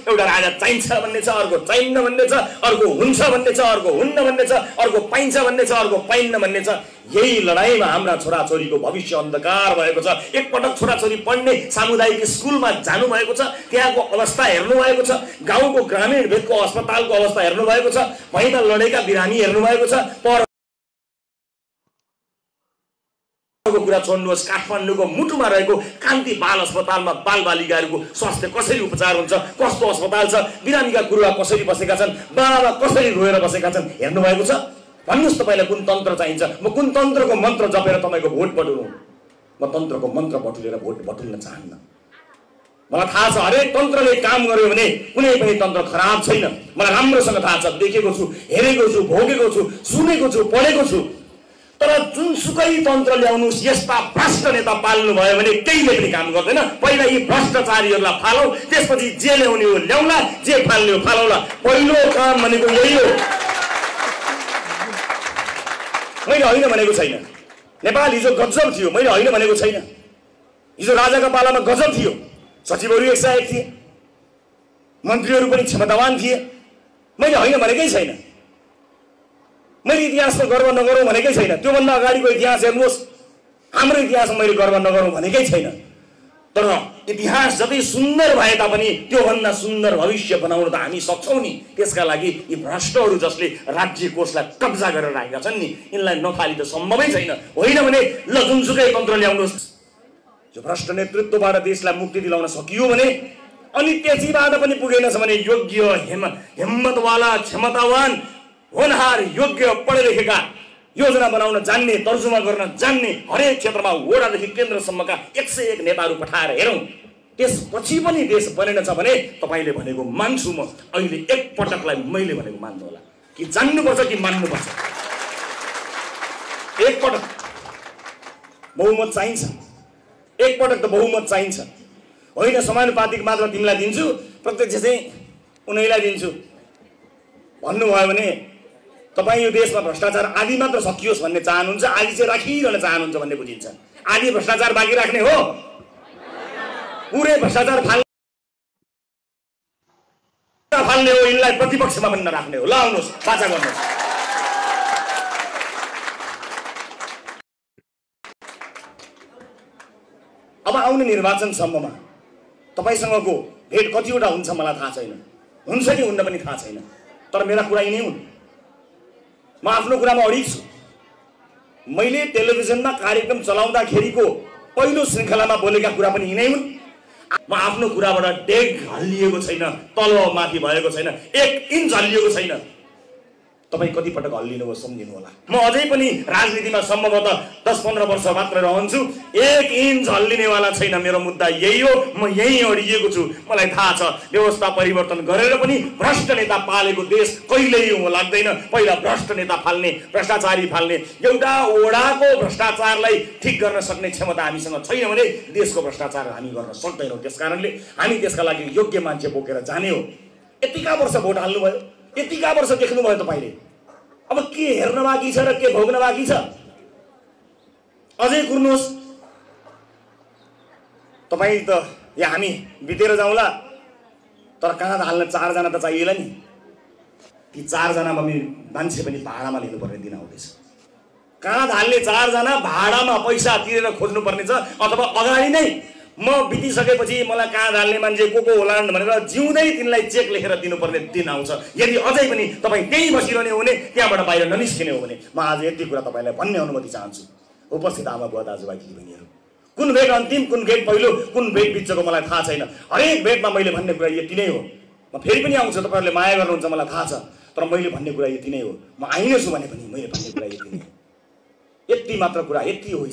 एउटा राजा चाहिन्छ भन्ने छ, अर्को चाहिन्न भन्ने छ, अर्को हुन्छ भन्ने छ, अर्को हुन्न भन्ने छ, अर्को पाइन्छ भन्ने छ, अर्को पाइन्न भन्ने छ। यही लडाईँमा हाम्रा छोराछोरीको भविष्य अन्धकार भएको छ। एकपटक छोराछोरी पढ्ने सामुदायिक स्कुलमा जानुभएको छ, त्यहाँको अवस्था हेर्नुभएको छ, गाउँको ग्रामीण भेगको अस्पतालको अवस्था हेर्नुभएको छ, पैदल लडेका बिरामी हेर्नुभएको छ। कुरा छोड्नुहोस्, काठमाडौँको मुटुमा रहेको कान्ति बाल अस्पतालमा बालबालिकाहरूको स्वास्थ्य कसरी उपचार हुन्छ, कस्तो अस्पताल छ, बिरामीका गुरुवा कसरी बसेका छन्, बाबा कसरी रोएर बसेका छन् हेर्नुभएको छ? भन्नुहोस् तपाईँलाई कुन तन्त्र चाहिन्छ? म कुन तन्त्रको मन्त्र जपेर तपाईँको भोट बटुलौँ? म तन्त्रको मन्त्र बटुलेर भोट बटुल्न चाहन्न। मलाई थाहा छ हरेक तन्त्रले काम गर्यो भने कुनै पनि तन्त्र खराब छैन। मलाई राम्रोसँग थाहा छ, देखेको छु, हेरेको छु, भोगेको छु, सुनेको छु, पढेको छु। तर जुनसुकै तन्त्र ल्याउनुहोस्, यस्ता भ्रष्ट नेता पाल्नु भयो भने केहीले पनि काम गर्दैन। पहिला यी भ्रष्टाचारीहरूलाई फालौ, त्यसपछि जे ल्याउने हो ल्याउला, जे फाल्ने हो फालौला। पहिलो काम भनेको यही हो। मैले होइन भनेको छैन। नेपाल हिजो गजब थियो, मैले होइन भनेको छैन। हिजो राजाका पालामा गजब थियो, सचिवहरू 101 थिए, मन्त्रीहरू पनि क्षमतावान थिए। मैले होइन भनेकै छैन। मैले इतिहासमा गर्व नगरौँ भनेकै छैन। त्योभन्दा अगाडिको इतिहास हेर्नुहोस्, हाम्रो इतिहासमा मैले गर्व नगरौँ भनेकै छैन। तर इतिहास जति सुन्दर भए तापनि त्योभन्दा सुन्दर भविष्य बनाउन त हामी सक्छौँ नि। त्यसका लागि यी भ्रष्टहरू जसले राज्य कोषलाई कब्जा गरेर राखेका छन् नि, यिनलाई नफाली त सम्भवै छैन। होइन भने ल जुनसुकै तन्त्र ल्याउनुहोस्, जो भ्रष्ट नेतृत्वबाट देशलाई मुक्ति दिलाउन सकियो भने, अनि त्यसैबाट पनि पुगेनछ भने योग्य हिम्मतवाला क्षमतावान होनहार योग्य पढे लेखेका योजना बनाउन जान्ने, तर्जुमा गर्न जान्ने, हरेक क्षेत्रमा वडादेखि केन्द्रसम्मका 101 नेताहरू पठाएर हेरौँ। त्यसपछि पनि देश बनेन छ भने तपाईँले भनेको मान्छु म। अहिले एकपटकलाई मैले भनेको मान्नु होला कि जान्नुपर्छ कि मान्नुपर्छ? एकपटक बहुमत चाहिन्छ, एकपटक त बहुमत चाहिन्छ। होइन समानुपातिक मात्र तिमीलाई दिन्छु, प्रत्यक्ष चाहिँ उनीलाई दिन्छु भन्नुभयो भने तपाईँ यो देशमा भ्रष्टाचार आदि मात्र सकियोस् भन्ने चाहनुहुन्छ, आदि चाहिँ राखिरहन चाहनुहुन्छ भन्ने बुझिन्छ। आदि भ्रष्टाचार बाँकी राख्ने हो? पुरै भ्रष्टाचार फाल्ने हो, यिनलाई प्रतिपक्षमा पनि नराख्ने हो। ल आउनुहोस्, बाचा गर्नुहोस्। अब आउने निर्वाचनसम्ममा तपाईँसँगको भेट कतिवटा हुन्छ मलाई थाहा छैन, हुन्छ कि हुन्न पनि थाहा छैन। तर मेरा कुरा यिनै हुन्। म आफ्नो कुरामा अडिग छु। मैले टेलिभिजनमा कार्यक्रम चलाउँदाखेरिको पहिलो श्रृङ्खलामा बोलेका कुरा पनि यिनै हुन्। म आफ्नो कुराबाट डेग हल्लिएको छैन, तल माथि भएको छैन, 1 इन्च हल्लिएको छैन। तपाईँ कतिपटक हल्लिनु हो सम्झिनु होला। म अझै पनि राजनीतिमा सम्भवतः 10-15 वर्ष मात्र रहन्छु, 1 इन्च हल्लिनेवाला छैन। मेरो मुद्दा यही हो, म यही अडिएको छु। मलाई थाहा छ व्यवस्था परिवर्तन गरेर पनि भ्रष्ट नेता पालेको देश कहिल्यै हो लाग्दैन। पहिला भ्रष्ट नेता फाल्ने, भ्रष्टाचारी फाल्ने, एउटा वडाको भ्रष्टाचारलाई ठिक गर्न सक्ने क्षमता हामीसँग छैन भने देशको भ्रष्टाचार हामी गर्न सक्दैनौँ। त्यसकारणले हामी त्यसका लागि योग्य मान्छे बोकेर जाने हो। यतिका वर्ष भोट हाल्नुभयो, यतिका वर्ष देख्नुभयो तपाईँले। अब के हेर्न बाँकी छ र के भोग्न बाँकी छ? अझै कुर्नुहोस्। तपाईँ त या हामी बितेर जाउँला, तर कहाँ हाल्न 4 जना त चाहिएला नि। ती 4 जना मान्छे पनि भाडामा लिनुपर्ने दिन आउँदैछ। कहाँ हाल्ने 4 जना भाडामा पैसा तिरेर खोज्नुपर्ने छ, अथवा अगाडि नै म बितिसकेपछि मलाई कहाँ हाल्ने मान्छे को होलान् भनेर जिउँदै तिनलाई चेक लेखेर दिनुपर्ने दिन आउँछ। यदि अझै पनि तपाईँ त्यहीँ बसिरहने हो भने, त्यहाँबाट बाहिर ननिस्किने हो भने, म आज यति कुरा तपाईँलाई भन्ने अनुमति चाहन्छु। उपस्थित आमा बुवा दाजुभाइ दिदीबहिनीहरू, कुन भेट अन्तिम, कुन भेट पहिलो, कुन भेट बिचको मलाई थाहा छैन। हरेक भेटमा मैले भन्ने कुरा यति नै हो। म फेरि पनि आउँछु, तपाईँहरूले माया गर्नुहुन्छ मलाई थाहा छ, तर मैले भन्ने कुरा यति नै हो। म आइनेछु भने पनि मैले भन्ने कुरा यति नै हो। यति मात्र कुरा, यति हो।